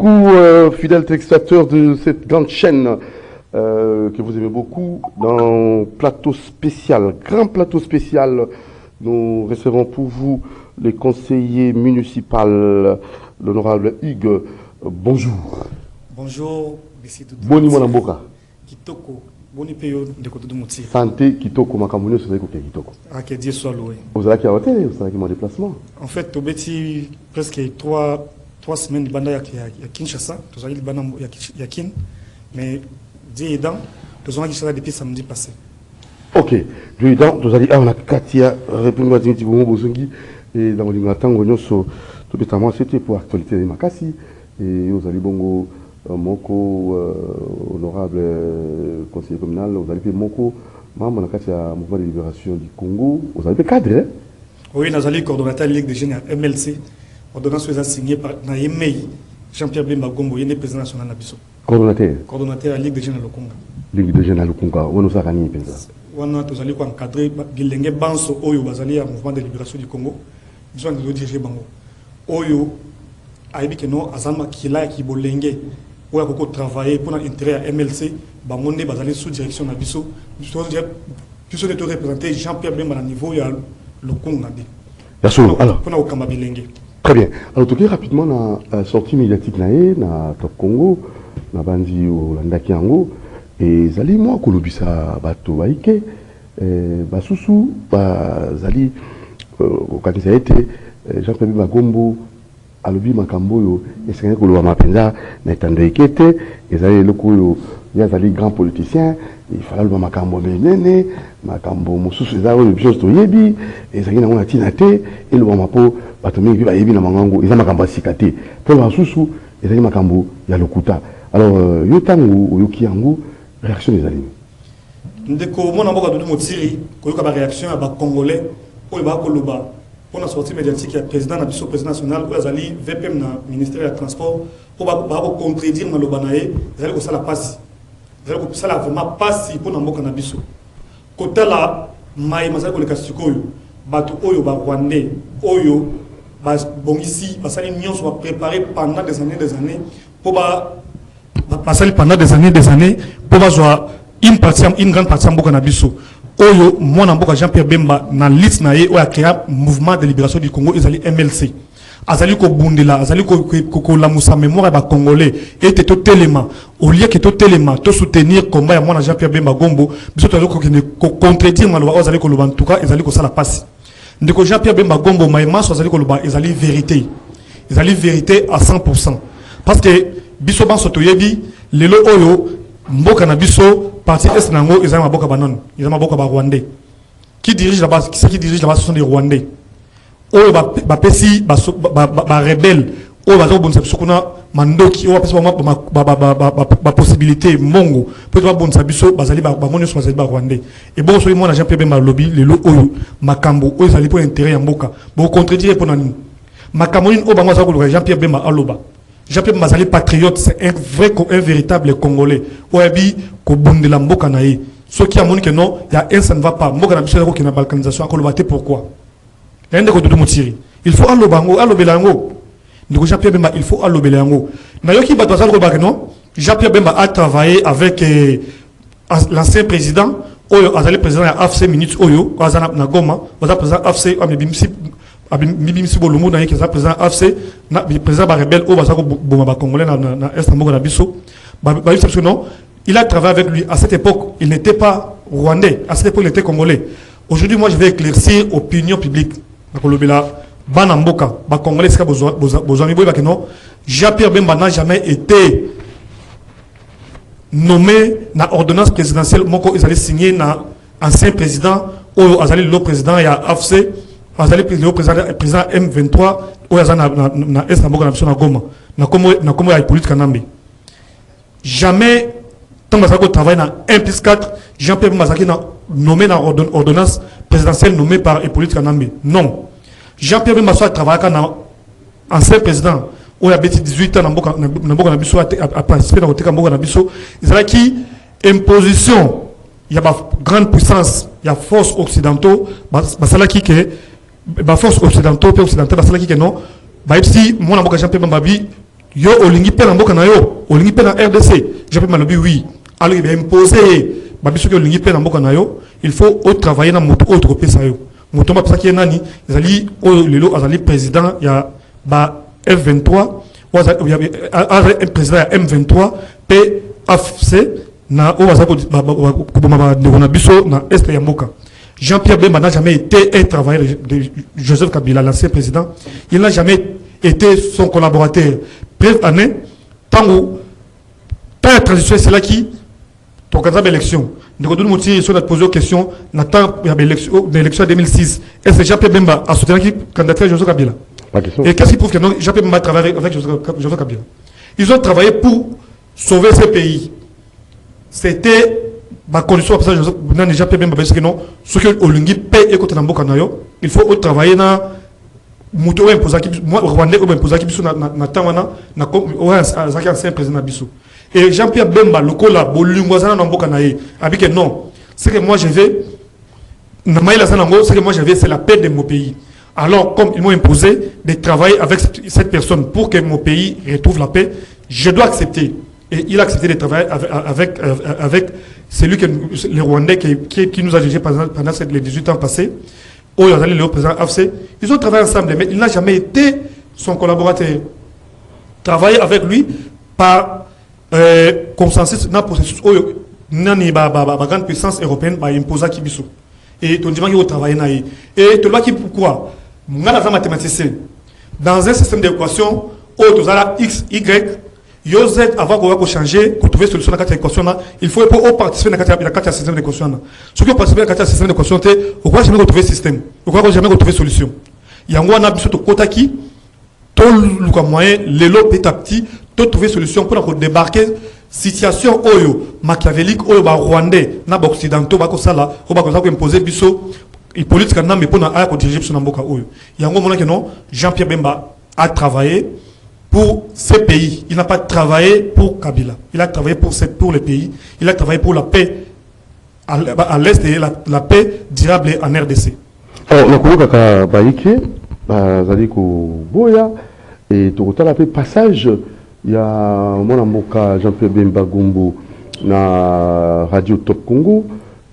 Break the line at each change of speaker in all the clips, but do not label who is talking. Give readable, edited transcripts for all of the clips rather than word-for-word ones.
Fidèles téléspectateurs de cette grande chaîne que vous aimez beaucoup, dans plateau spécial, grand plateau spécial, nous recevons pour vous les conseillers municipaux, l'honorable Hugues. Bonjour.
Bonjour,
Boni Mwanamboka.
Kitoko, boni peyo de côté de Mouti.
Santé, Kitoko, Makamounio, c'est vrai que Kitoko.
Ah, que Dieu soit loué.
Vous avez qui à hôtel, vous avez qui mon déplacement.
En fait, au Beti, presque trois semaines de banda ya Kinshasa, tous les banda ya Kin, mais Dieu aidant, tous les gens depuis samedi passé.
Ok, Dieu aidant, vous allez on a Katia, répondre à Dimitri Bozongi, et dans le matin, tout bêtement, c'était pour l'actualité de Makassi, et vous allez bongo. Moko, honorable conseiller communal, vous avez fait Moko, membre de la mouvement de libération du Congo, vous avez fait cadre, hein?
Oui, nous allons coordonnateur de la Ligue des jeunes à MLC, ordonnance signée par Naïmei, Jean-Pierre Bemba Gombo, il est président national de Nabiso.
Coordonnateur
de la Ligue des jeunes à Lokonga.
Ligue des jeunes à Lokonga, où nous avons gagné,
nous allons encadrer Bilenge Banso, Oyo, Bazali, à mouvement de libération du Congo. Nous allons diriger Bango. Oyo, Aïbi Keno, Azama Kila, Kibolenge. Où il faut travailler pour l'intérêt à MLC, on est basé sous direction de Nabiso. Puisque nous représenter Jean-Pierre Bemba à niveau le Congo.
Alors, très bien. Alors, tout rapidement, dans la sortie médiatique dans Top Congo, dans Bandi ou Landakiango, et Zali, moi, Kolobisa, Bato, Baïke, Basusu, Zali, quand ça a été, Jean-Pierre Bemba Gombo, alobi makambo yo esengeli koloba mapenza na etando ekete ezali eloko oyo yazali grand politicien ifala loba makambo menene makambo mosusu eza oyo biso toyebi ezali nango na ntina te elobama mpo bato mingi bayebi na mangango eza makambo ya sika te mpo basusu ezali makambo ya lokuta. Alors yo ntango oyoki yango réaction ezali
ndeko mona mboka dudu motiri koyoka baréaction ya bacongolais oyo bakoloba pour la sortie médiatique, il y a le président national, il y a le VPM, le ministère des Transports, pour contredire le Banae, il y a la passe. Il y a vraiment passe pour nous cannabis. Côté là, maï masaka le kastikoyo, bato oyo ba rwandais, oyo ba bon ici, basali nion soit préparé pendant des années pour basali pendant des années pour avoir une grande partie de cannabis. Oyo mwana mboka Jean-Pierre Bemba na liste na ye oya créé mouvement de libération du Congo ezali MLC azali ko bundela azali ko la musa mémoire ba congolais et to téléma au lieu que to téléma to soutenir combat ya mwana Jean-Pierre Bemba Gombo biso to ko contredire maloba azali ko loba en tout cas ezali ko sala passe ndeko Jean-Pierre Bemba Gombo maïma azali ko loba ezali vérité à 100% parce que biso ban soto yebi lelo oyo mboka na biso parti est nango ils ont maboka banon ils ont maboka ba rwandais qui dirige là-bas ceux qui dirigent là-bas ce sont des rwandais oyo ba pesi ba rebelle oyo ba bonsa sukuna mandoki oyo pesi ba possibilité mongo peut ba bonsa biso bazali ba monyo so bazali ba rwandais et bon so moi na Jean-Pierre Bemba lobby lelo oyo makambo oyo zali pour intérêt ya mboka bo contredire pour nani makambo ni oyo bango za ko Jean-Pierre Bemba aloba Jean-Pierre Mazali patriote, c'est un véritable Congolais. Ouabi, Kobundela Mboka nae. Ceux qui ont dit que non, il y a un, ça ne va pas. Mboka na biso qui na balkanisation, pourquoi? Il faut allobelango. Jean-Pierre Bemba, il faut allobelango. Nayoki Batouazal non? Jean-Pierre Bemba a travaillé avec l'ancien président, Oyo, Azali président à AFC Minutes Oyo, Azana Nagoma, Azali président AFC, Mibimsi Bolomo na yeki président AFC na président ba rebelle au bazako boma ba congolais na est na biso ba non il a travaillé avec lui à cette époque il n'était pas rwandais à cette époque il était congolais. Aujourd'hui moi je vais éclaircir opinion publique na kolobela bana mboka ba congolais ska besoin ba que non Jean-Pierre Bemba n'a jamais été nommé na ordonnance présidentielle moko ils allaient signer na ancien président ou azali le président ya AFC azali le président M23 ou azana na est na boka na Goma na komo ya politique kanambe jamais tant que travaille na 1+4 Jean-Pierre Mazaki na nommé na ordonnance présidentielle nommée par Hippolyte Kanambe non Jean-Pierre Mazaki travaille na ancien président ou a 18 ans na boka na biso a participé na koteka boka na biso ezala qui imposition il y a grande puissance il y a force occidentaux basala qui que force occidentaux puis occidentaux basala qui que non ba si mon Jean-Pierre Bemba yo olingi pe na mboka na yo olingi pe na RDC j'ai pas malobi oui alors il va imposer babiso que olingi pe na mboka na yo il faut travailler na moto autre pesa yo moto ba pesa ki nani ezali o lelo azali président ya ba F23 ou un président ya M23 pe AFC na o bazako ba na biso na est ya mboka. Jean-Pierre Bemba n'a jamais été un travailleur de Joseph Kabila, l'ancien président. Il n'a jamais été son collaborateur. Bref, année, tant que la transition, c'est là qui, ton candidat à l'élection. Nous avons posé une question, Nathan, il y a l'élection en 2006. Est-ce que Jean-Pierre Bemba a soutenu la candidature de Joseph Kabila? Et qu'est-ce qui prouve que Jean-Pierre Bemba a travaillé avec Joseph Kabila? Ils ont travaillé pour sauver ce pays. C'était ma condition pour ça je n'ai jamais même parce que non ce que olingi paye et côté n'amboka nayo il faut travailler na muto ou imposer qui moi rwandais ou imposer qui biso na tamana na ouais zaki ancien président biso et Jean-Pierre Bemba le cola bolingo sana n'amboka naye avec non c'est que moi je vais na maïla sana ngo c'est que moi je vais c'est la paix de mon pays alors comme ils m'ont imposé de travailler avec cette personne pour que mon pays retrouve la paix je dois accepter. Et il a accepté de travailler avec celui que les Rwandais qui nous a dirigé pendant les 18 ans passés, au le président AFC. Ils ont travaillé ensemble, mais il n'a jamais été son collaborateur. Travailler avec lui par consensus dans le processus où la grande puissance européenne va imposer à Kibiso. Et tu dis qu'il faut travailler. Et tu vois pourquoi nous avons mathématicien. Dans un système d'équation, où tu as X, Y, Yosef, avant qu'on changer, pour trouver solution à la équation, il faut participer à la système d'équation. Ce qui participe à la système d'équation, c'est on va jamais retrouver système, on va jamais retrouver solution. Il y a un peu de quota qui, tout le moyen, les lots petit à petit, tout trouver solution pour débarquer situation oyo machiavélique oyo ba rwandais na ba occidentaux ba ko sala ko ba ko imposer biso et politique na mais pour na a ko diriger biso na mboka oyo. Il y a un moment que non, Jean-Pierre Bemba a travaillé pour ce pays. Il n'a pas travaillé pour Kabila. Il a travaillé pour le pays. Il a travaillé pour la paix à l'Est et la paix durable en RDC.
Alors, le Kaka Baïké, Zadiko Boya, et tout le passage, il y a mon amboka Jean-Pierre Bemba Gombo na Radio Top Congo,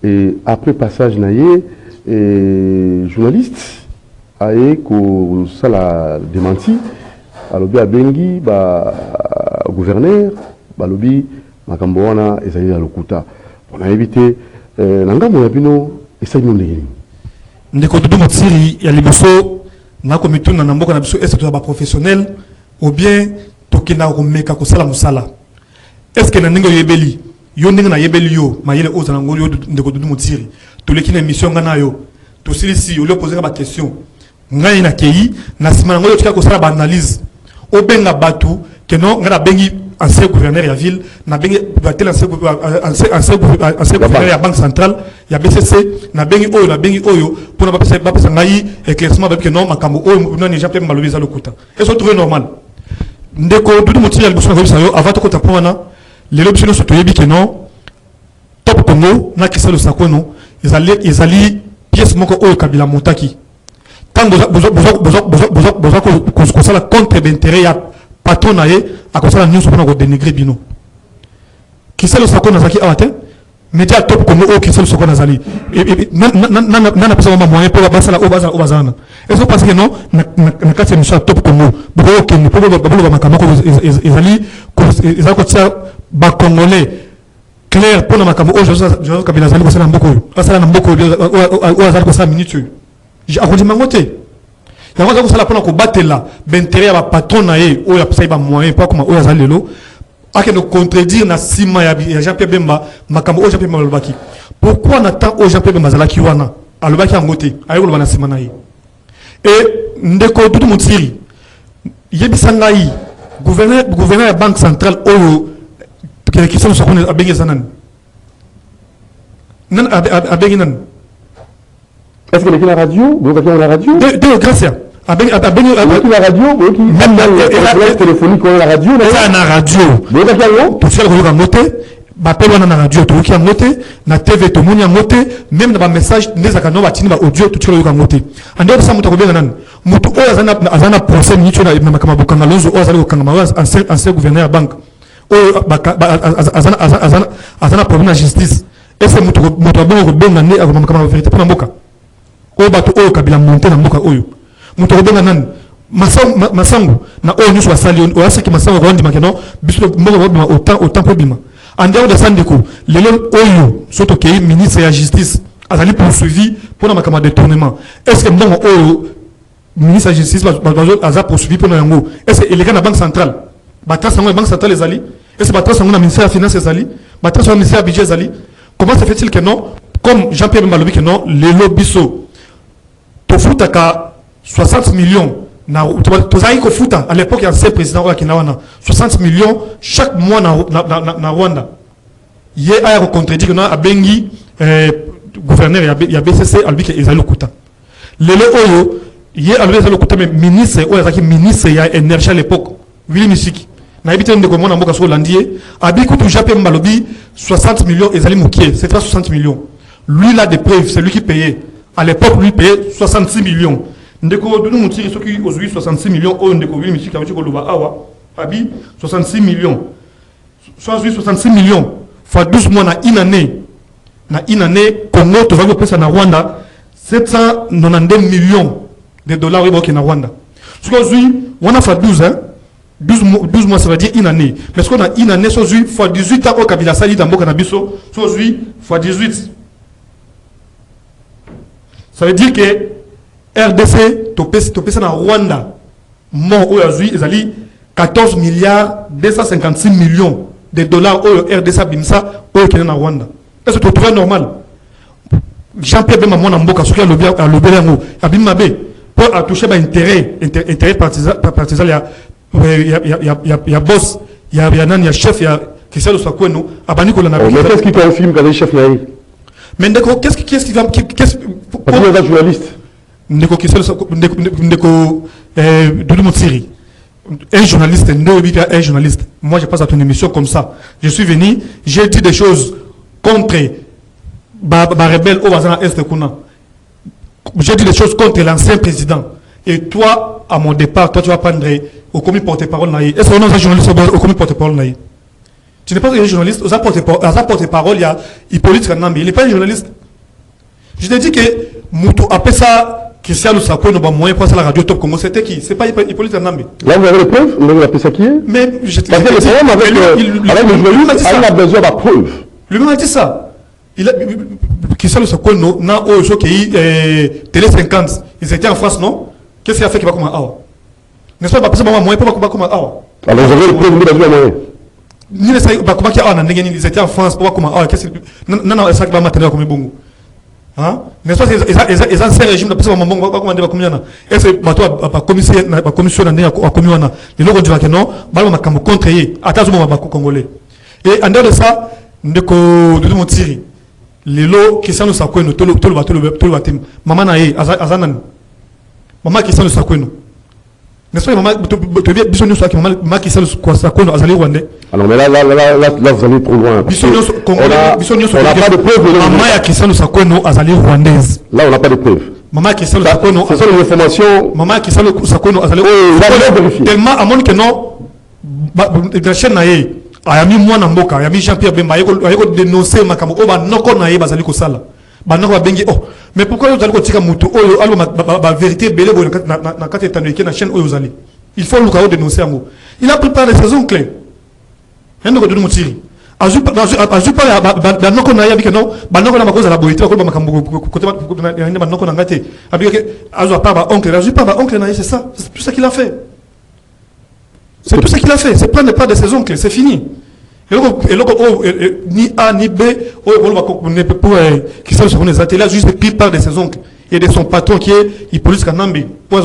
et après passage, naïe, et journaliste, aïe, ko ça l'a démenti. Alobi abengi ba gouverneur balobi makambo wana ezali ya lokuta on a évité nangamo ya bino esa nyondeli
ndeko dudu motsiri ya liboso na komito na mboka na biso est-ce que ba professionnel ou bien tokina komeka ko sala musala est-ce que na ndingo yebeli yo ndinga na yebeli yo mayele ozana ngolo yo ndeko dudu motsiri to lekina mission ngana yo to silisi yo le poser ba question ngai na kei na sima ngolo tika ko sala ba analyse au benga batu que non ngana bengi ancien gouverneur ya ville na bengi batel ancien gouverneur ya banque centrale ya BCC na bengi oyo pour na ba pesa ngai éclaircissement que non makambo oyo non Jean-Pierre Malobiza lokuta et se trouver normal ndeko dudu moti ya liboso na yo avant ko tapona les options sont yebi que non Top Congo na kisa le sakono ezali pièce moko oyo Kabila montaki. Quand vous avez contre d'intérêt, il y a patron à cause de la news pour dénigrer Bino. Qui c'est le sacco Nazaki Awate? Média Top comme eux qui c'est le sacco Nazali. N'a pas besoin de moyens pour passer la Obazana. Est-ce que parce que non, n'a qu'à faire une Top comme eux. Beaucoup qui ne peuvent pas makamako ils ont ça bas congolais clair pour la makamako. Je Kabila Zali c'est Namboko. Passer Namboko ou Azali pour 5 minutes. J'ai accordé ma moitié. Il y a un peu de battre là, l'intérêt à patron naé, ou la paix moyen, pas comme Oya Zalelo, à que nous contredire na Sima ya Jean-Pierre Bemba, Makamo Jean-Pierre Bemba Lobaki. Pourquoi on attend Jean-Pierre Bemba Zalaki wana, à Lobaki en moté, à Yolo Bana Sima naé. Et ndeko tout mon tiri, Yebisangaï, gouverneur de la Banque centrale, Oyo, qui sont sur à Bengezanan. Nan à Bengenan.
Est-ce que la radio, vous avez la radio?
De grâce à
la radio, même la téléphonique, la radio.
La radio.
Vous avez
tout seul, vous avez noté. Bappel wana na radio to ki ngote na TV to moni ngote même na ba message ndeza kana ba tini ba audio to tsholo ngote ande ça muto ko benga nan muto o azana procès ni tshona na makama bokanga lonzo o azali kokanga mawa ancien gouverneur ya banque o azana problème na justice et c'est muto bon ko benga ne ako makama vérité pour mboka o bato o kabila monter na mboka oyo muto ko benga nan masango na o nyuso wasali o asaki masango ko ndima keno biso mboka autant problème. En dehors de ça, les Oyo, surtout qui est ministre de la Justice, a été poursuivi pour un détournement. Est-ce que le ministre de la Justice a poursuivi pour un détournement? Est-ce que la Banque centrale, la Banque centrale est allée? Est-ce que le ministère de la Finance est allé? Le ministère du Budget est allé? Comment se fait-il que non, comme Jean-Pierre Mbalobi, que non, les lobbies, tu fous 60 millions. À l'époque, il y a un seul président qui a 60 millions chaque mois dans Rwanda. Il y a un contredit que nous avons bengi gouverneur, il y a BCC, il y a Ezalokuta. Il y a Ezalokuta, mais ministre, il y a énergie à l'époque. Willy Misiki. Il y a un de commun en Boka Solandier. Abikou Japé Mbalobi, 60 millions, Ezali Moukier, c'est 60 millions. Lui, il a des preuves, c'est lui qui payait. À l'époque, lui payait 66 millions. Ndeko de nous tirer ceux qui aujourd'hui 66 millions au ndeko oui monsieur Kavuchi Koloba awa abi 66 millions soit 66 millions fois 12 mois na une année Congo to va pesa na Rwanda 792 millions de dollars au na Rwanda ce qu'aujourd'hui on a fait 12 mois ça veut dire une année mais ce qu'on a une année soit fois 18 ans au Kabila Sali dans Boka na biso soit fois 18 ça veut dire que RDC, topé na Rwanda, mon aujourd'hui, ils allaient 14 milliards 256 millions de dollars au RDC Bimsa au Kenya na Rwanda. Est-ce que c'est normal? Jean-Pierre Bemba mon amboka sur le bien à l'obélango, à Bimabe, pour toucher intérêt partisan, il y a boss, il y a chef, il y a Christian Sakweno, à Baniko la
mais qu'est-ce qui confirme qu'il y a des chefs là?
Mais d'accord, qu'est-ce qui va.
Parce qu'il y a des journalistes.
Un journaliste, un journaliste. Moi, je passe à ton émission comme ça. Je suis venu, j'ai dit des choses contre rebelle au Bazana Est Kuna. J'ai dit des choses contre l'ancien président. Et toi, à mon départ, toi, tu vas prendre au commis porte-parole. Est-ce qu'on a un journaliste au commis porte-parole? Tu n'es pas un journaliste, aux porte-parole, il y a Hippolyte Kanambi. Il n'est pas un journaliste. Je t'ai dit que Moutou appelle ça. Christian Sakwe n'a pas moyen pour la radio Top Congo. C'était qui? C'est pas Hippolyte Nambe.
Là, vous avez les preuves? Vous avez appelé ça qui est?
Mais je t'ai dit.
Parce que le problème avec le journaliste, il a besoin de preuves.
Lui-même a dit ça. Christian Sakwe n'a pas eu Télé 50. Ils étaient en France, non? Qu'est-ce qu'il a fait qui va comme un awa? N'est-ce pas? Parce que moi, il ne peut pas comme un awa.
Alors, vous avez les preuves, vous avez moyen.
Ni les saïs, comment ils étaient en France, pour comme un awa? Non, ça va maintenir comme un bongo. N'est-ce pas, les anciens régimes, est-ce que la commission a commis les locaux du Vakeno, il contre à congolais. Et en dehors de ça, les lots qui sont nous tout le bâtiment. Maman Naé, Maman qui sont nous Sakweno. N'est-ce pas, maman, tu viens bisous nous maman qui sont Sakweno, Azali Rwandais.
Alors, mais là, vous allez trop loin. On n'a pas de preuves.
Maman qui sont nous Sakweno, Azali Rwandaise.
Là, on n'a pas de preuves.
Maman qui sont nous Sakweno.
Ce sont les informations.
Maman qui sont nous Sakweno, Azali Rwandaise. Tellement, à mon que non, la chaîne Naé, a mis moi dans Boka, a mis Jean-Pierre Bemba, il a dénoncé Makamo, Oba, Noko Naé, Bazali Kosala. Mais pourquoi vous allez continuer à mouton? La vérité, belé, na kate tanouké na chaîne Oyozali. Il faut le cas dénoncer un mot. Il a préparé ses oncles. Un de nous tiri. Azu pas la noko na yabi que non, banoko na makosa la boité, ko ba makambo côté na banoko na ngate. Abi que azu pas ba oncle, azu pas ba oncle na c'est ça. C'est tout ça qu'il a fait. C'est tout ça qu'il a fait. C'est prendre pas de ses oncles, c'est fini. Et ni A ni B, qui sont sur les ateliers, juste pris par de ses oncles et de son patron qui est Hippolyte Kanambi.
Ah,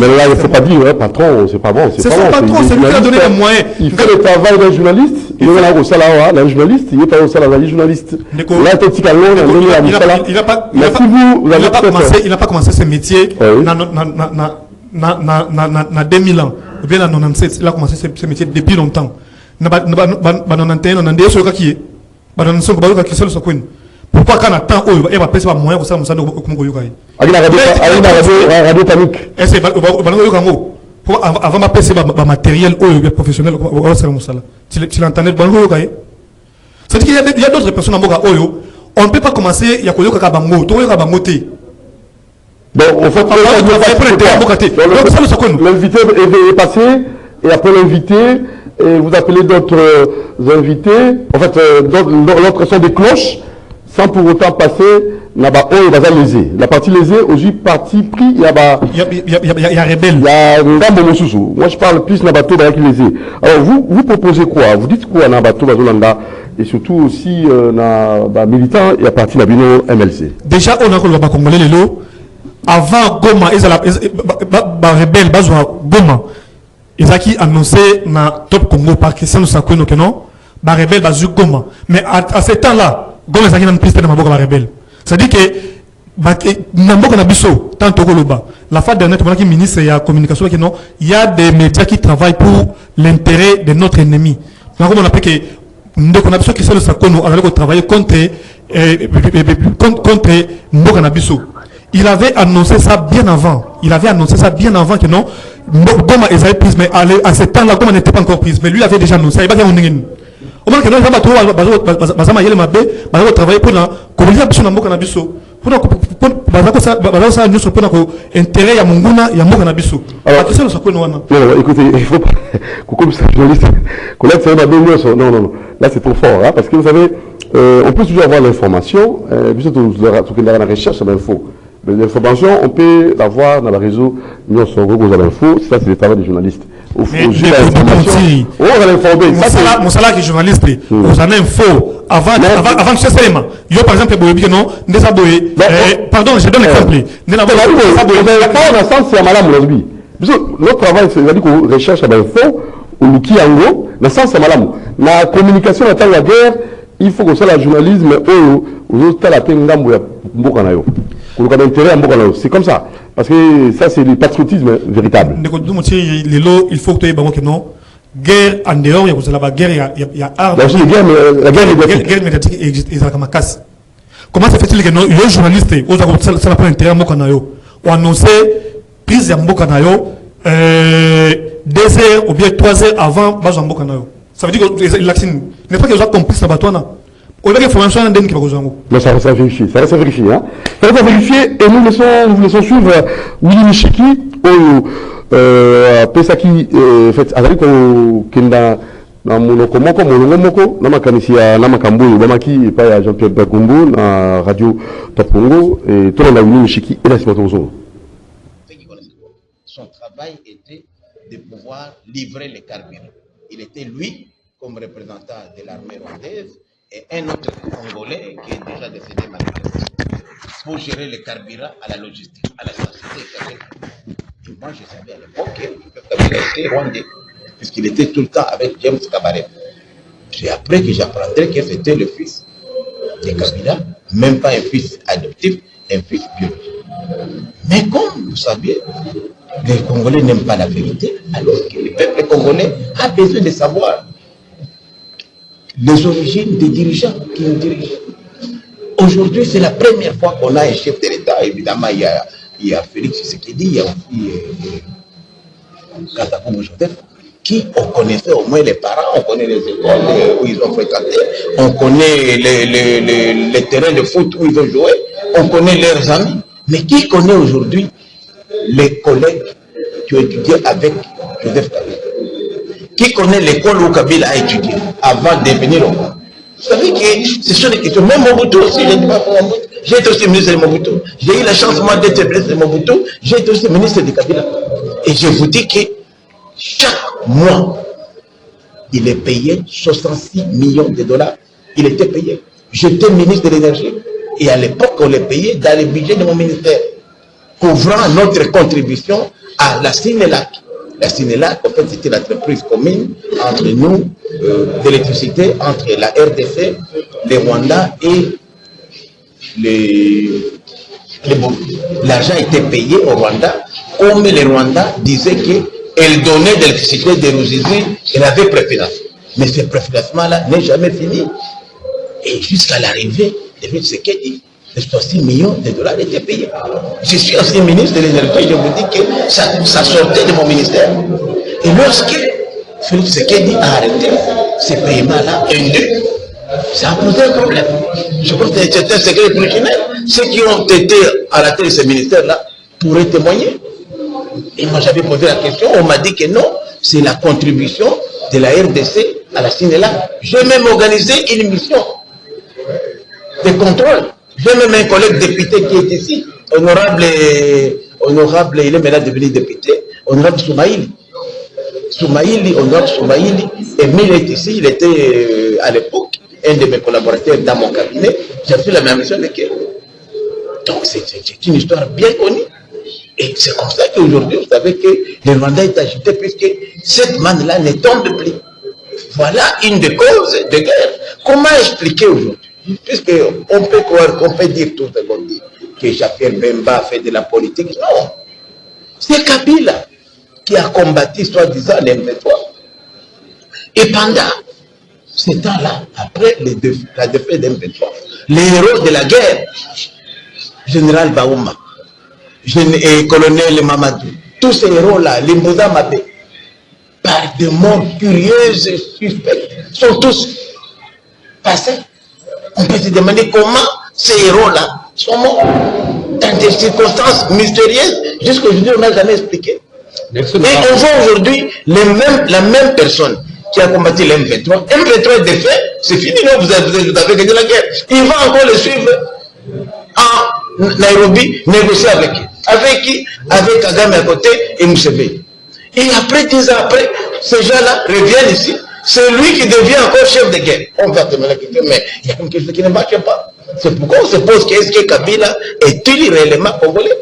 mais là, il ne faut pas dire, patron, c'est pas bon.
C'est son patron, c'est lui qui a donné les moyens.
Il fait le travail d'un journaliste, il est au salaire d'un journaliste, il n'est pas au salaire d'un journaliste. Là, il
n'a pas commencé ce métier dans 2000 ans, ou bien dans 97, il a commencé ce métier depuis longtemps. Pourquoi quand on attend, il va passer par moyen pour ça, on s'en
radio panique.
Avant de passer par matériel professionnel, tu l'entendais, c'est-à-dire qu'il y a d'autres personnes on ne peut pas commencer, il y a que
donc, en fait, l'invité est passé, et après l'invité, vous appelez d'autres invités, en fait, l'autre sont des cloches, sans pour autant passer, la partie lésée, aujourd'hui, partie pris, il y a
rebelle.
Il y a moi, je parle plus Nabato qui lésé. Alors, vous proposez quoi? Vous dites quoi Nabato Bazolanda? Et surtout aussi, militant, il y a parti de la Bino MLC.
Déjà, on a que le Congolais, avant Goma, ils rebelle, Goma. Ils ont annoncé na Top Congo par question de sa que non, rebelle, Goma. Mais à ce temps-là, Goma est une piste de ma rebelle. C'est-à-dire que la fois dernière, le ministre de la communication, il y a des médias qui travaillent pour l'intérêt de notre ennemi. Donc, on appelle que nous avons qui sont travailler contre Mbokanabiso. Il avait annoncé ça bien avant. Que non, Goma est prise, mais à ce temps-là, Goma n'était pas encore prise. Mais lui avait déjà annoncé. Il va dire au moins que nous avons travaillé pour la communication de Mbokanabiso. Pour intérêt à Munguna et à Mbokanabiso.
Alors, écoutez, il faut pas. Comme ça, journaliste, non. Là, c'est trop fort, hein, parce que vous savez, on peut toujours avoir l'information, la recherche d'infos. L'information, on peut l'avoir dans le réseau, nous on s'en l'info, ça c'est le travail des journalistes. On va l'informer.
Mon salaire qui est journaliste, vous en info, avant que ce soit par exemple, non, pardon, je donne l'exemple. Notre travail, c'est-à-dire qu'on recherche l'info, au Lukiango, dans le sens c'est malade. La communication dans la guerre, il faut que ça la journalisme, aux autres, la c'est comme ça. Parce que ça, c'est le patriotisme véritable. Il faut que tu aies non. Guerre en dehors, il y a armes.
La
guerre médiatique existe comme casse. Comment se fait-il que les journalistes, ça n'a pas intérêt à Mokanayo, ont annoncé prise de Mokanayo 2 heures ou bien 3 heures avant Mokanayo. Ça veut dire que l'action n'est pas que vous avez compris ça,
mais ça reste à vérifier. Ça reste à vérifier. Hein. Ça reste à vérifier et nous vous laissons suivre Willy Mishiki Pesaki fait avec Kenda na monoko moko na makanisi ya na makambo bamaki pa ya Jean-Pierre Bakumbu na radio Top Congo et tout le Willy Mishiki et la Simatonzo.
Son travail était de pouvoir livrer les carburants. Il était lui comme représentant de l'armée rwandaise et un autre Congolais qui est déjà décédé malheureusement pour gérer le carburant à la logistique, à la société. Et moi, je savais à l'époque que Kabila était rwandais, puisqu'il était tout le temps avec James Kabarebe. C'est après que j'apprendrai que c'était le fils de Kabila, même pas un fils adoptif, un fils biologique. Mais comme vous savez, les Congolais n'aiment pas la vérité, alors que le peuple congolais a besoin de savoir les origines des dirigeants qui nous dirigent. Aujourd'hui, c'est la première fois qu'on a un chef de l'État. Évidemment, il y a Félix Tshisekedi, il y a aussi Kasavubu Joseph, qui on connaissait au moins les parents, on connaît les écoles où ils ont fréquenté, on connaît les terrains de foot où ils ont joué, on connaît leurs amis. Mais qui connaît aujourd'hui les collègues qui ont étudié avec Joseph Kabila? Qui connaît l'école où Kabila a étudié avant de venir au Rwanda? Vous savez que ce sont des questions. Même Mobutu aussi, j'ai été aussi ministre de Mobutu. J'ai eu la chance, moi, d'être ministre de Mobutu. J'ai été aussi ministre de Kabila. Et je vous dis que chaque mois, il est payé 66 millions de dollars. Il était payé. J'étais ministre de l'énergie. Et à l'époque, on les payait dans le budget de mon ministère, couvrant notre contribution à la Sénélac. La Sénélac, en fait, c'était l'entreprise commune entre nous, d'électricité, entre la RDC, les Rwandais et les Burundais. L'argent était payé au Rwanda, comme les Rwandais disaient qu'elles donnaient de l'électricité de Ruzizi, elle avait préférence. Mais ce préfinancement-là n'est jamais fini. Et jusqu'à l'arrivée de M. Tshisekedi, les 66 millions de dollars étaient payés. Je suis ancien ministre de l'énergie, je vous dis que ça sortait de mon ministère. Et lorsque Félix Tshisekedi a arrêté ces paiements-là, ça a posé un problème. Je pense que c'est un secret criminel. Ceux qui ont été à la tête de ce ministère-là pourraient témoigner. Et moi j'avais posé la question, on m'a dit que non, c'est la contribution de la RDC à la Sinela. J'ai même organisé une mission de contrôle. J'ai même un collègue député qui est ici, honorable, il est maintenant devenu député, honorable Soumaïli. Honorable Soumaïli, Emile est ici, il était à l'époque un de mes collaborateurs dans mon cabinet, j'ai fait la même mission avec eux. Donc c'est une histoire bien connue. Et c'est comme ça qu'aujourd'hui, vous savez que le Rwanda est agité puisque cette manne-là ne tombe plus. Voilà une des causes de guerre. Comment expliquer aujourd'hui? Puisqu'on peut croire, qu'on peut dire tout ce qu'on dit, que Jaffer Bemba fait de la politique. Non. C'est Kabila qui a combattu, soi-disant, l'M23. Et pendant ce temps-là, après la défaite de l'M23, les héros de la guerre, général Baouma, et colonel Mamadou, tous ces héros-là, les Mbouza Mabé, par des morts curieuses et suspectes, sont tous passés. On peut se demander comment ces héros-là sont morts dans des circonstances mystérieuses. Jusqu'aujourd'hui, on n'a jamais expliqué. Et on voit aujourd'hui la même personne qui a combattu l'M23. M23 est défait, c'est fini, non, vous avez gagné la guerre. Il va encore le suivre en Nairobi, négocier avec qui? Avec qui? Avec Kagame à côté et Museveni. Et après, 10 ans après, ces gens-là reviennent ici. C'est lui qui devient encore chef de guerre. On va te demander, mais il y a quelque chose qui ne marche pas. C'est pourquoi on se pose qu'est-ce que Kabila est-il réellement congolais?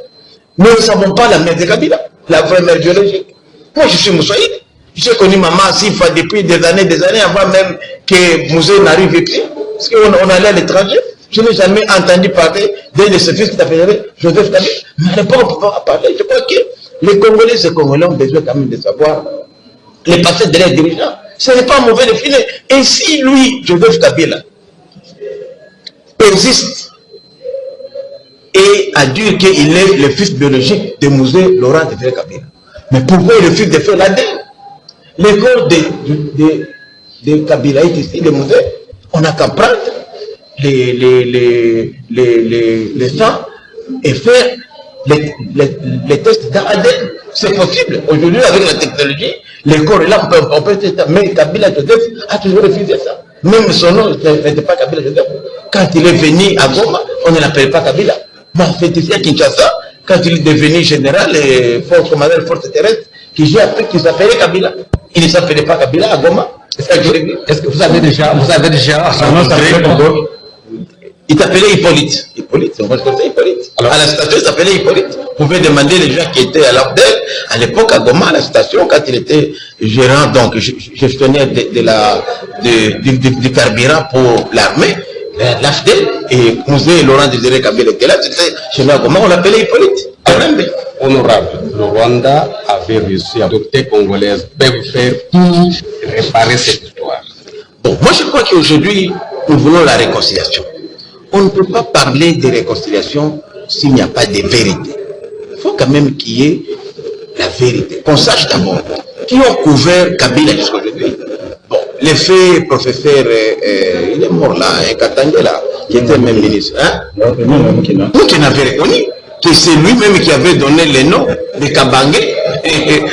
Nous ne savons pas la mère de Kabila, la vraie mère biologique. Moi, je suis Moussaïd. J'ai connu maman Sifa depuis des années avant même que Moussaïd n'arrive ici. Parce qu'on allait à l'étranger. Je n'ai jamais entendu parler d'un de ses fils qui s'appellerait Joseph Kabila. Mais pas, on ne peut pas parler. Je crois que les Congolais ont besoin quand même de savoir les passés de leurs dirigeants. Ce n'est pas mauvais de filer. Et si lui, Joseph Kabila, persiste et a dit qu'il est le fils biologique de Mouzé Laurent de Kabila, mais pourquoi il est le fils de Féladé? L'école de Kabila est ici, de Mouzé. On n'a qu'à prendre les sangs et faire les tests d'ADN. C'est possible. Aujourd'hui, avec la technologie, les corps là, on peut tester. Mais Kabila Joseph a toujours refusé ça. Même son nom n'était pas Kabila Joseph. Quand il est venu à Goma, on ne l'appelait pas Kabila. Mais en fait, ici à Kinshasa, quand il est devenu général et commandant de forces terrestres, qui s'appelait Kabila. Il ne s'appelait pas Kabila à Goma.
Est-ce que vous avez déjà
il s'appelait Hippolyte. Hippolyte, on va se dire Hippolyte. Alors, à la station, il s'appelait Hippolyte. Vous pouvez demander les gens qui étaient à l'AFDEL, à l'époque à Goma, à la station, quand il était gérant, donc gestionnaire du carburant pour l'armée, l'AFDEL, et Mouzé Laurent Désiré Kabila était là, c'était chez nous à Goma, on l'appelait Hippolyte.
Honorable, le Rwanda avait réussi à adopter congolaises, peuvent faire pour réparer cette histoire.
Bon, moi je crois qu'aujourd'hui, nous voulons la réconciliation. On ne peut pas parler de réconciliation s'il n'y a pas de vérité. Il faut quand même qu'il y ait la vérité. Qu'on sache d'abord qui ont couvert Kabila jusqu'à aujourd'hui. Bon, l'effet professeur, il est mort là, Katangé là, qui était même ministre. Hein? Nous qui n'avait reconnu que c'est lui-même qui avait donné le nom de Kabangé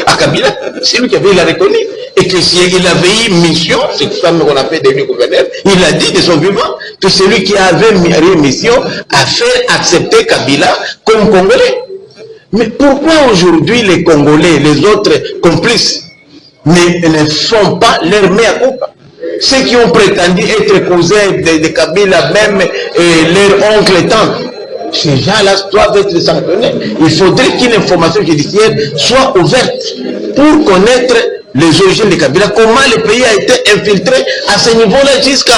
à Kabila. C'est lui qui avait reconnu. Et que s'il avait eu mission, c'est ça qu'on appelle devenu gouverneur, il a dit de son vivant que c'est lui qui avait eu mission à faire accepter Kabila comme Congolais. Mais pourquoi aujourd'hui les Congolais, les autres complices, ne font pas leur mea culpa? Ceux qui ont prétendu être cousins de Kabila, même leur oncle et tante, ces gens-là doivent être sanctionnés. Il faudrait qu'une information judiciaire soit ouverte pour connaître les origines de Kabila, comment le pays a été infiltré à ce niveau-là jusqu'à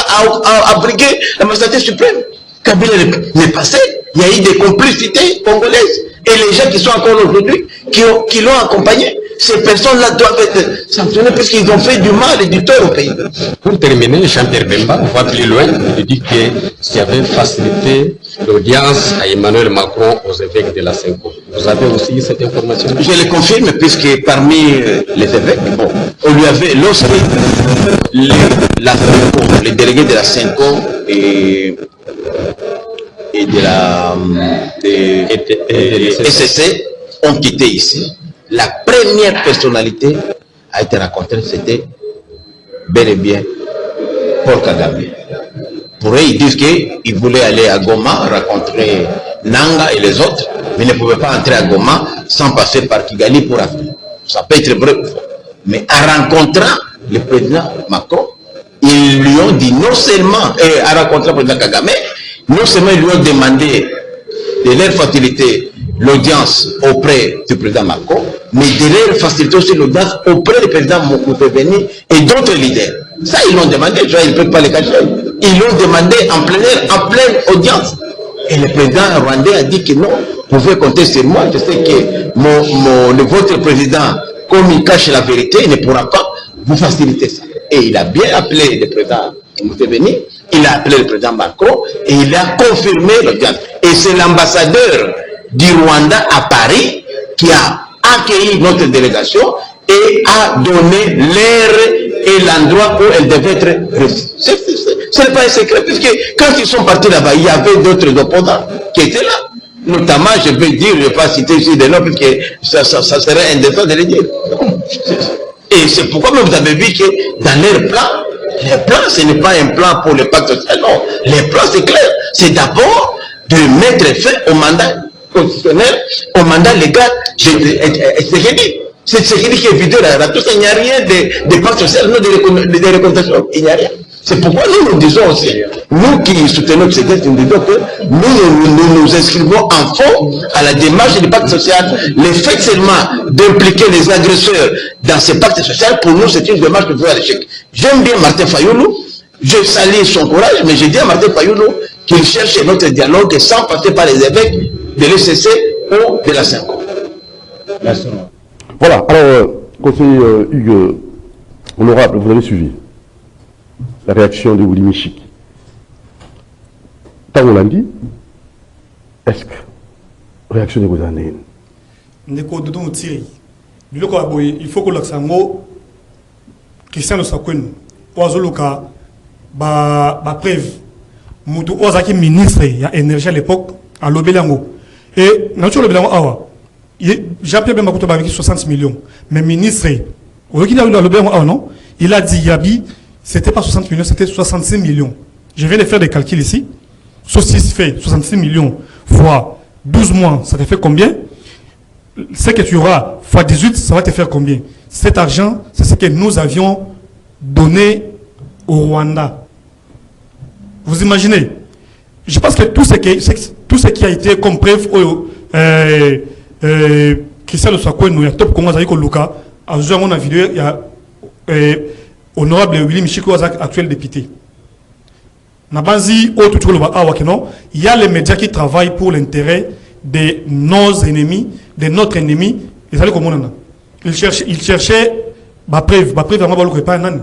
abriguer la magistrature suprême. Kabila n'est passé, il y a eu des complicités congolaises. Et les gens qui sont encore aujourd'hui, qui l'ont accompagné, ces personnes-là doivent être sanctionnées parce qu'ils ont fait du mal et du tort au pays.
Pour terminer, Jean-Pierre Bemba va plus loin. Il dit qu'il y avait facilité l'audience à Emmanuel Macron aux évêques de la Cinco. Vous avez aussi cette information?
Je le confirme, puisque parmi les évêques, bon, on lui avait, lorsque la Cinco, les délégués de la Cinco et de la SSC ont quitté ici, la première personnalité a été rencontrée, c'était bel et bien Paul Kagame. Pour eux, ils disent qu'ils voulaient aller à Goma rencontrer Nanga et les autres, mais ne pouvaient pas entrer à Goma sans passer par Kigali pour arriver. Ça peut être vrai ou faux. Mais en rencontrant le président Macron, ils lui ont dit non seulement, et en rencontrant le président Kagame, non seulement ils lui ont demandé de leur faciliter l'audience auprès du président Macron, mais de leur faciliter aussi l'audience auprès du président Museveni et d'autres leaders. Ça, ils l'ont demandé, ils ne peuvent pas les cacher. Ils l'ont demandé en pleine audience. Et le président rwandais a dit que non, vous pouvez compter sur moi. Je sais que votre président, comme il cache la vérité, il ne pourra pas vous faciliter ça. Et il a bien appelé le président Museveni, il a appelé le président Macron et il a confirmé l'audience. Et c'est l'ambassadeur du Rwanda à Paris qui a accueilli notre délégation et a donné l'heure et l'endroit où elle devait être reçue. Ce n'est pas un secret, puisque quand ils sont partis là-bas, il y avait d'autres opposants qui étaient là. Notamment, je vais dire, je ne vais pas citer ici des noms, puisque ça serait indécent de les dire. Et c'est pourquoi vous avez vu que dans leur plan, les plans, ce n'est pas un plan pour le pacte social, non. Les plans, c'est clair. C'est d'abord de mettre fin au mandat constitutionnel, au mandat légal de Tshisekedi. C'est Tshisekedi qui est vidé là. Tout ça, il n'y a rien de pacte social, non, de reconnaissance. Il n'y a rien. C'est pourquoi nous disons aussi, nous qui soutenons Tshisekedi, nous disons que nous nous inscrivons en fond à la démarche du pacte social. Le fait seulement d'impliquer les agresseurs dans ce pacte social, pour nous, c'est une démarche de voir l'échec. J'aime bien Martin Fayoulou, je salue son courage, mais je dis à Martin Fayoulou qu'il cherche notre dialogue sans passer par les évêques de l'ECC ou de la Cinco.
Voilà, alors, conseiller Hugues, honorable, vous avez suivi la réaction de Willy Michik. Tant on l'a dit, est-ce que réaction de vos années?
Il faut que l'Oxango, Christian Osakwen, Oazoluka, preuve, Moutou Ozaki ministre, il y a énergie à l'époque, à l'Obelango. Et, naturellement, le Belango, Jean-Pierre Bemba Koutoba avec 60 millions. Mais ministre, il a dit, Yabi, c'était pas 60 millions, c'était 66 millions. Je viens de faire des calculs ici. 6 fait 66 millions fois 12 mois, ça te fait combien? Ce que tu auras fois 18, ça va te faire combien? Cet argent, c'est ce que nous avions donné au Rwanda. Vous imaginez? Je pense que tout ce qui a été comme preuve, Christian Osakwen, il y a Top Congo, Luka, à mon vidéo, il y a honorable Willy Michik, actuel député. Il y a les médias qui travaillent pour l'intérêt de nos ennemis, de notre ennemi. Ils cherchaient ma preuve pas un an.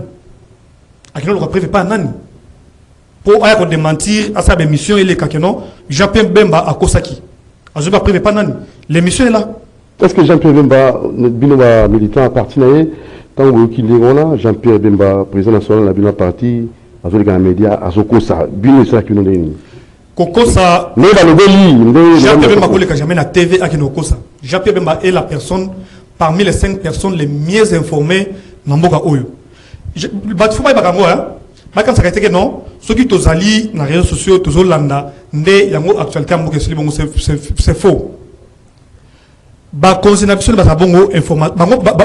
Pour démentir à sa mission, il est kakeno, Jean-Pierre Bemba à Kosaki. L'émission est là.
Est-ce que Jean-Pierre Bemba, notre militant à parti, quand vous avez Jean-Pierre Bemba, président national de la parti, avec les médias, à Sokosa, bien ça qui nous donne.
Kokosa, Jean-Pierre Bemba n'a jamais la TV à Kinokosa. Jean-Pierre Bemba est la personne, parmi les 5 personnes les mieux informées dans Mboka Oyo. Il faut pas y quand ça a été que non, ceux qui sont allés dans les réseaux sociaux, tous les landa, actualité c'est faux.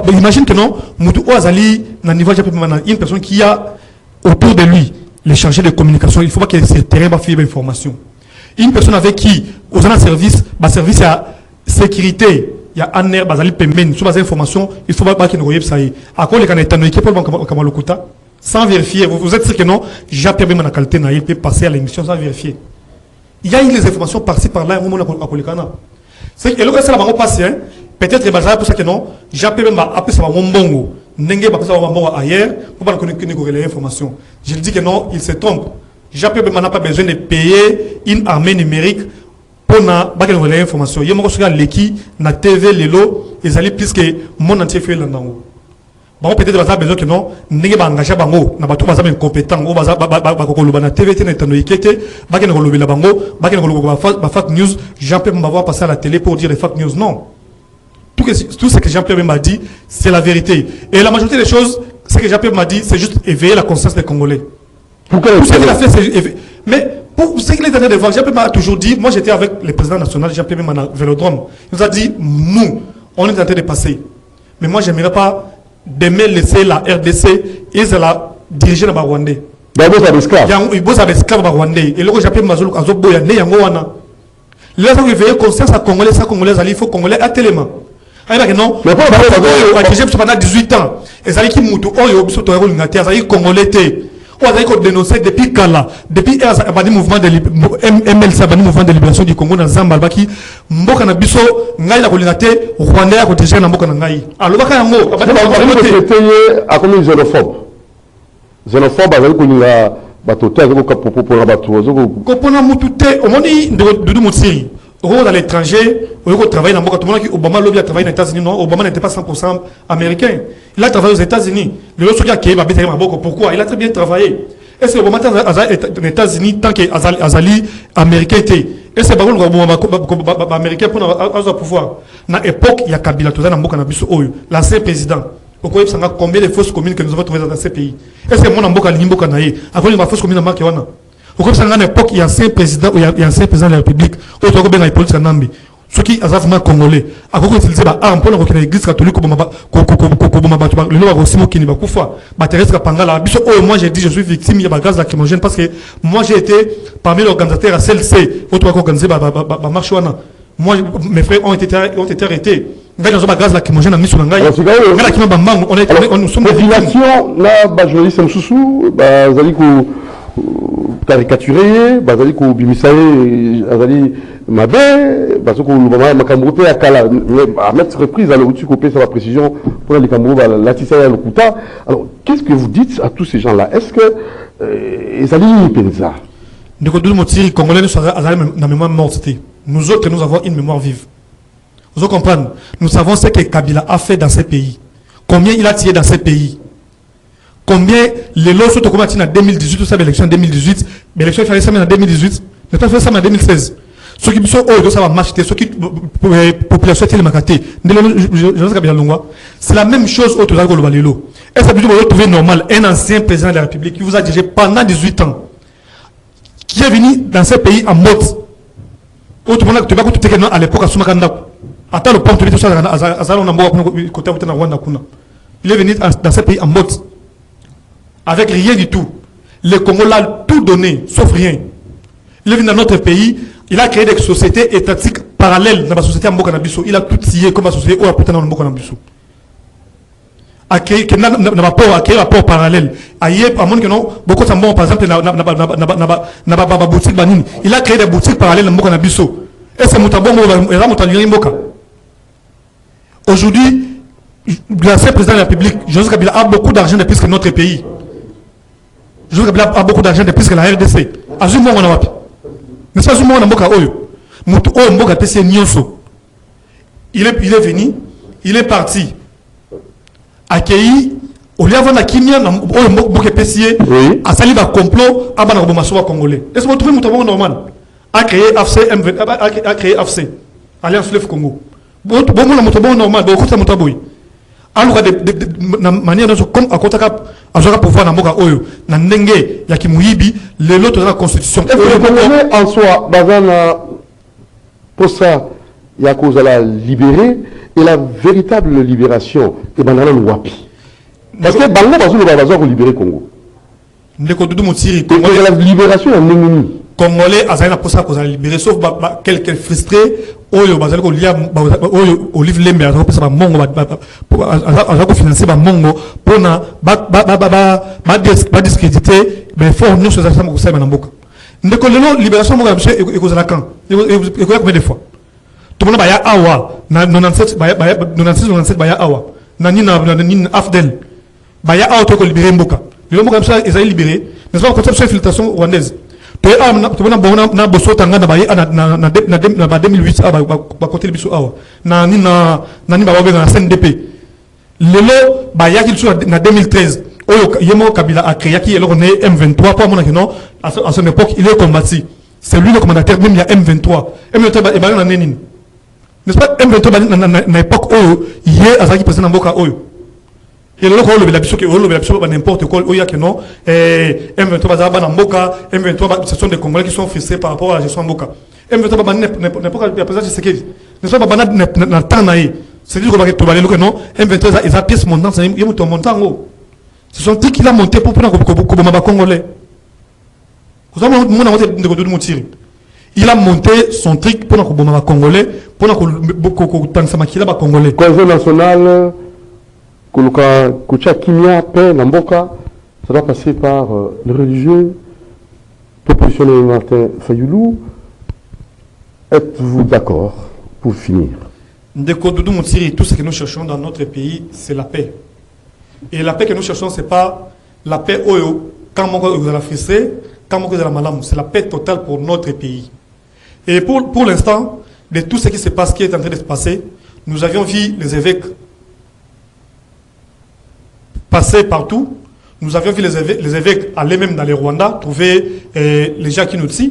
Imagine que non, une personne qui a autour de lui les chargés de communication, il ne faut pas qu'il y ait ce terrain pour faire l'information. Une personne avec qui, aux un service, service à sécurité, il y a un air, sur base d'information, il ne faut pas qu'il y ait ça. À quoi les canadiens qui peuvent sans vérifier, vous êtes sûr que non, Jean-Pierre Bemba qualité il peut passer à l'émission sans vérifier. Il y a eu les informations par-ci par-là, au moment de la Polikana. C'est que le reste, c'est la passe, Peut-être que pour ça que non, j'appelle même après ça mon bongo. N'engé pas ça mon ailleurs pour pas connaître les informations. Je dis que non, il se trompe. J'appelle même n'a pas besoin de payer une armée numérique pour na ba les informations. Yemo ko sur l'équipe na TV lelo, ils allaient plus que mon entier fait là nango. Bon peut-être que ça besoin que non, n'engé ba engager bango na ba tout ba ça compétent, o ba ko na TV te na tano ikete, ba ke na ko la bango, ba ke na ko ba fake news, j'appelle même avoir passer à la télé pour dire les fake news non. Tout ce que Jean-Pierre m'a dit, c'est la vérité. Et la majorité des choses, ce que Jean-Pierre m'a dit, c'est juste éveiller la conscience des Congolais. Pourquoi tout ce qu'il a fait, c'est éveiller. Mais pour ce qu'il est en train de voir, Jean-Pierre m'a toujours dit, moi j'étais avec le président national, Jean-Pierre m'a Vélodrome. Il nous a dit, nous, on est en train de passer. Mais moi, je n'aimerais pas demain laisser la RDC et la diriger dans le Rwandais.
D'abord, ça va esclave.
Il faut avoir esclave dans le Rwandais. Et là, Jean-Pierre m'a dit, il y a là, il faut conscience à Congolais, il faut Congolais à téléma. Non, mais pas pendant 18 ans. Et ça qui moutou, oh, il y a un Congolais. On a dénoncé depuis Kala, depuis le mouvement de MLC, le mouvement de libération du Congo dans Zambal, qui Mboka na biso, ngai la kolinate, Rwandais a côté na Mboka na ngai. Alors, baka yango,
c'était à comme xénophobe. Xénophobe, avec kolinga batote, avec pour la bateau.
Kopona mutute, au monde de Moutsiri. À l'étranger, au travail dans le Obama a travaillé aux États-Unis. Non, Obama n'était pas 100% américain. Il a travaillé aux États-Unis. Le autre gars qui est pourquoi? Il a très bien travaillé. Est-ce que Obama est aux États-Unis tant qu'Azali américain était? Est-ce que Obama américain pour avoir pouvoir? Dans l'époque, il y a Kabila, l'ancien président. Combien de fausses communes que nous avons trouvées dans ces pays? Est-ce que mon amboka l'imboka naïe? Après, il y a fausse commune à Markewana. Au comme ça, à l'époque, il y a un président de la République, autre que la politique en Nambi. Ceux qui sont congolais, à quoi utiliser l'arme pour l'église catholique, moi j'ai dit, je suis victime, il y a gaz lacrymogène parce que moi j'ai été parmi les organisateurs à CLC, autre que organisé Marchouana. Moi, mes frères ont été arrêtés. Nous sommes gaz lacrymogène à Missoulanga. Nous sommes des
population, là, journaliste Msoussou, caricaturé, bazali ko bimisaye, azali mabe, parce que le makambo pe akala, à mettre reprise à l'outil coupé sur la précision pour les Cameroun, la tissaya le kuta. Alors, qu'est-ce que vous dites à tous ces gens-là? Est-ce que ezali penza?
Ndeko Doudou Motiri, Congolais, nous sommes dans mémoire morte. Nous autres, nous avons une mémoire vive. Vous comprenez? Nous savons ce que Kabila a fait dans ces pays. Combien il a tiré dans ces pays. Combien les lots sont combattus en 2018, tout ça, l'élection en 2018, mais l'élection il fallait ça en 2018, mais pas fait ça en 2016. Ceux qui sont hauts, ça va marcher, ceux qui population est marquée. C'est la même chose au Total Global Lelo. Est-ce que vous trouvez normal un ancien président de la République qui vous a dirigé pendant 18 ans, qui est venu dans ce pays en mode, autre monde tu vas tout à l'époque à Soumakanda, attends le pont, tu dis tout ça à Zalon côté de Rwanda. Il est venu dans ce pays en mode. Avec rien du tout. Le Congo l'a tout donné, sauf rien. Il est venu dans notre pays, il a créé des sociétés étatiques parallèles dans la société en Bokanabiso. Il a tout scié comme la société où il a en Bokanabiso. A créé un rapport parallèle. Ailleurs, à mon que non, beaucoup de gens, par exemple, n'a boutique banine. Il a créé des boutiques parallèles en Bokanabiso. Et c'est Moutabon, aujourd'hui, l'ancien président de la République, Joseph Kabila, a beaucoup d'argent de plus que notre pays. Joseph Kabila a beaucoup d'argent de plus que la RDC. Azumou on a wapi. N'est-ce pas Azumou on a mboka oyo. Mutu oyo mboka pese nyonso. Il est venu, il est parti. Accueilli, au lieu d'avoir la kimia, oyo mboka pese a sali ba complot à bana bomasoa congolais. Est-ce que vous trouvez Moutabon normal? A créé AFC a créé AFC. Alliance Fleuve Congo. Bon la Moutabon normal, bon écoute Moutaboui. Alors de manière dont comme à côté à pouvoir na mboka oyo na ndenge ya kimuyibi le lot de la constitution.
Est-ce que le Congolais en soi bazana pour ça il y a cause à la libérer et la véritable libération et banana le wapi. Parce que bango bazulu bazo ko libérer Congo.
Ndeko Doudou Motiri
la libération en ndengeni.
Congolais azana pour ça qu'on a libéré sauf quelques frustrés oyo bazali ko lia oyo Olive Lembe azako pesa ba mongo azako financer ba mongo pona ba discréditer mais faut nous ça ça ko ça na mboka ndeko lelo libération mo monsieur ekozala quand et combien de fois tout le monde baya awa na 97 baya awa na ni afdel baya awa to ko libérer mboka le mboka ça ils ont libéré n'est-ce pas conception infiltration rwandaise to na boso tanga na baya na 2008 ba côté biso awa na ni ba na CNDP lelo baya qu'il soit na 2013 oyo yemo Kabila a créé qui est M23 pour mon non à son époque il est combattu. C'est lui le commandateur, même il y a M23. M23 est basé dans Nénine. N'est-ce pas? M23 dans l'époque où il y a Azaki président Mboka Oyo. Et le rôle de la biso qui est n'importe quoi, il y a que non. M23 basé dans Mboka, M23 ce sont des Congolais qui sont frustrés par rapport à la gestion Mboka. M23 n'importe quel président Tshisekedi. N'est-ce pas? Bana n'a temps naï. C'est-à-dire que non, M23 ils a pièce montante, il y a un montant haut. Ce sont qui l'a monté pour prendre Congolais. Il a monté son truc pour les Congolais, pour les Congolais.
Cohésion nationale, Kimia, paix, Namboka, ça doit passer par le religieux, proposition de Martin Fayoulou. Êtes-vous d'accord pour finir?
Tout ce que nous cherchons dans notre pays, c'est la paix. Et la paix que nous cherchons, ce n'est pas la paix quand vous allez frustré. C'est la paix totale pour notre pays. Et pour l'instant, de tout ce qui se passe, qui est en train de se passer, nous avions vu les évêques passer partout. Nous avions vu les évêques aller même dans les Rwanda, trouver les gens qui nous disent.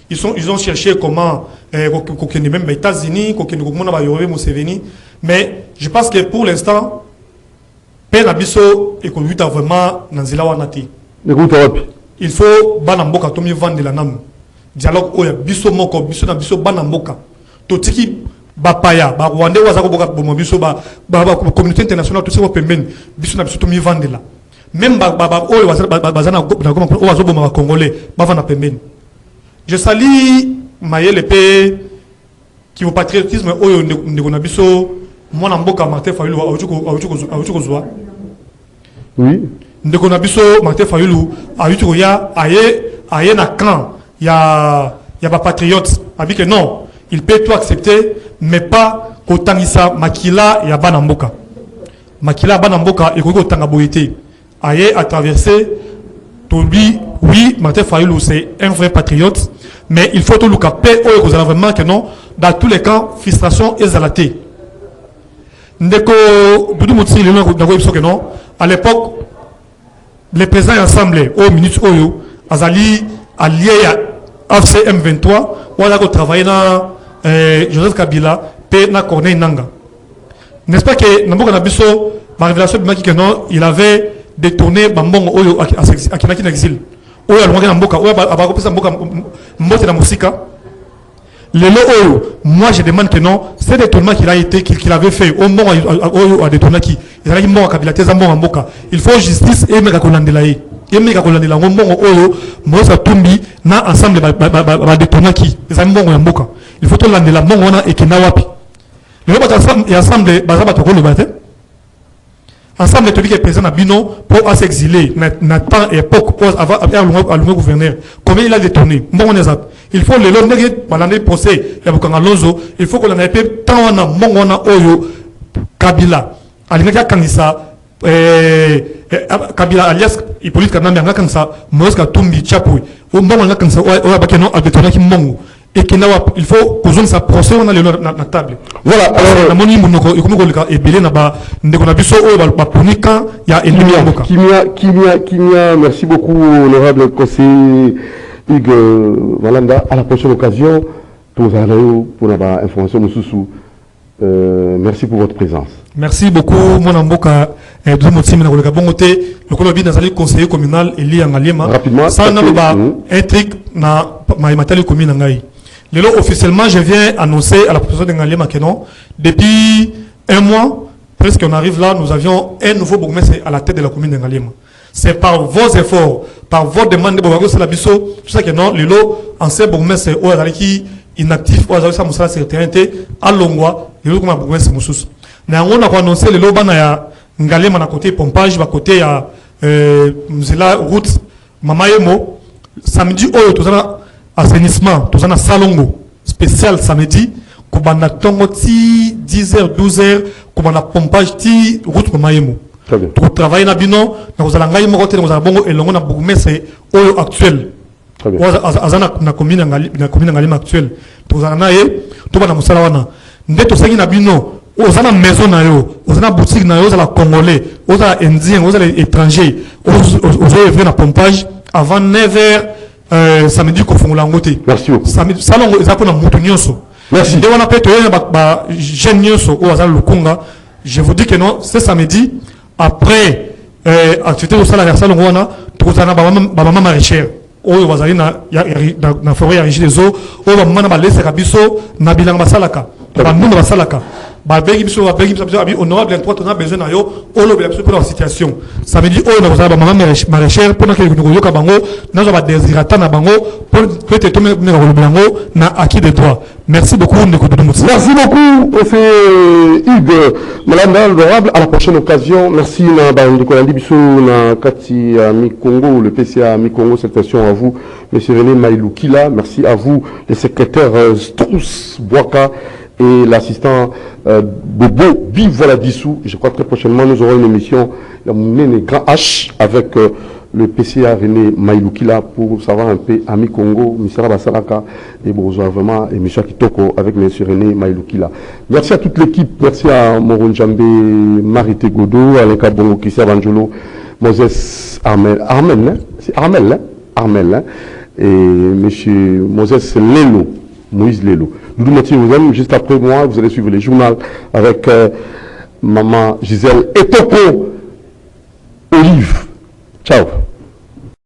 Ils ont cherché comment, même les États-Unis, mais je pense que pour l'instant, paix Nabiso et qu'on vraiment dans Zilawanati. Il faut banamboka tomi vendre la nam dialogue oya biso moko biso na biso banamboka to tiki bapaya ba rwandais wazako boka bomo biso ba communauté internationale to siko pembeni biso na biso tomi vendre la même ba oyo bazana na goma o wazo boma congolais ba vana pembeni. Je salue Mayele pe qui au patriotisme oyo ndeko na biso mwana mboka Martin Fayulu awuchuko zwa.
Oui.
Ndeko na biso Martin Fayulu ayutuko ya aye na camp ya ba patriote abi que non il peut tout accepter mais pas kotangisa makila ya bana mboka makila bana mboka et ko tanga boyete aye à traverser to lui oui Martin Fayulu c'est un vrai patriote mais il faut tout le paix oyo ko vraiment que non dans tous les cas frustration et zalaté ndeko Doudou Motsi le ndeko que non à l'époque les présidents assemblés au minutes Oyo, Azali allié à FCM 23, ou à travailler dans Joseph Kabila, P. na Corneille Nanga. N'est-ce pas que Namboka Nabiso, ma révélation de que non, il avait détourné Bambong Oyo à Kinaki Exil. Oyo a le Namboka, Oyo a repris Namboka Mbote na Moussika. Le Oyo, moi je demande que non, c'est détournement qu'il avait fait au moment où a détourné qui. Il faut justice et Mekakolandelaï. Et Mekakolandela, au moment où Mosa Tumbi n'a ensemble va détourner qui. Il faut tout l'andela, Mongona et Kenawapi. Le Ensemble, Bazaba Toko le bâtiment. Ensemble, les que président Bino pour s'exiler, n'a temps et époque avant le gouverneur. Combien il a détourné? Il faut le long de procès, il faut qu'on en ait tant on a Mongona Oyo Kabila. Alingaka Kanisa Kabila alias Hippolyte Kanambe Kansa Moska Tumbi Chapui. Au moment où Kansa Oya Bakeno a détourné Kimongo. Et il faut que nous procès on a la table. Voilà, alors la moni monoko et comme et belé na ba ndeko na biso o ba ponika ya ennemi mboka.
Kimia, merci beaucoup honorable conseiller Hugues Valanda. À la prochaine occasion, pour la information mususu. Merci pour votre présence.
Merci beaucoup mon mboka de motimi na koleka bongote le kolobi dans le conseiller communal Eli Angaliema.
Rapidement.
Ça na ba intrigue na matali commune ngai. Officiellement, je viens annoncer à la proposition de Ngaliema que non, depuis un mois, presque on arrive là, nous avions un nouveau bourgmestre à la tête de la commune de Ngaliema. C'est par vos efforts, par vos demandes de Bogago Salabiso, tout ça que non, ancien bourgmestre qui inactif, ou ça moussa certaineté, à Longwa, comme un bourgmestre moussous. Mais on a annoncé le lobana ya Ngaliema à côté pompage, à côté ya Mzela route Mamayemo, samedi, tout ça assainissement, tout ça salongo spécial samedi, kobanda tongo ti 10h 12h kobanda pompage ti route ko mayemo.
Très bien.
Pour travailler na bino na kozala ngai moko te na kozala bongo elongo na bourgmestre oyo actuel.
Très bien.
Azana na commune ngali actuel. Tozala na ye to bana musala wana. Nde to sengi na bino ozana maison na yo, ozana boutique na yo, ozala congolais, ozala indien, ozala étranger, ozo evre na pompage avant 9h samedi ko fongola ngote.
Merci beaucoup.
Samedi salongo ezako na mutu nyonso.
Merci.
Nde wana pe to yena ba jeune nyonso o azala lukunga. Je vous dis que non, c'est samedi après activité au salaire salongo wana tozana ba mama maraîchère. Oyo bazali na forêt ya Régie des eaux, oyo ba mama na baleseka biso na bilanga basalaka. Ba ndunda basalaka. Ba begi biso abi honorable entre on a besoin na yo olo bela biso pour la situation. Samedi oyo na bazala ba mama maraîchère pour na ke ko yoka bango na zo ba désirata na bango pour peut-être tomber na ko blango na acquis des droits. Merci beaucoup Ndeko Doudou.
Merci beaucoup, c'est Hugues Malanda, l'honorable. À la prochaine occasion. Merci Ndeko Landi Bisso, na Kati Mi-Congo, le PCA Mi-Congo, cette question à vous, M. René Maïloukila. Merci à vous, les secrétaires Strous Boaka et l'assistant Bobo Bivola Dissou. Je crois que très prochainement, nous aurons une émission, la Mounene Grand H, avec le PCA René Maïloukila pour savoir un peu Ami Congo, M. Basalaka et bonjour vraiment et M. Kitoko avec M. René Maïloukila. Merci à toute l'équipe, merci à Moron Djambé, Marité Godot, Alain Kabongo, Christian Banjolo, Moses Armel, c'est Armel, hein? Armel, hein? Et M. Moses Lelo, Moïse Lelo. Nous vous aime. Juste après moi, vous allez suivre les journaux avec Maman Gisèle et Topo Olive. Ciao.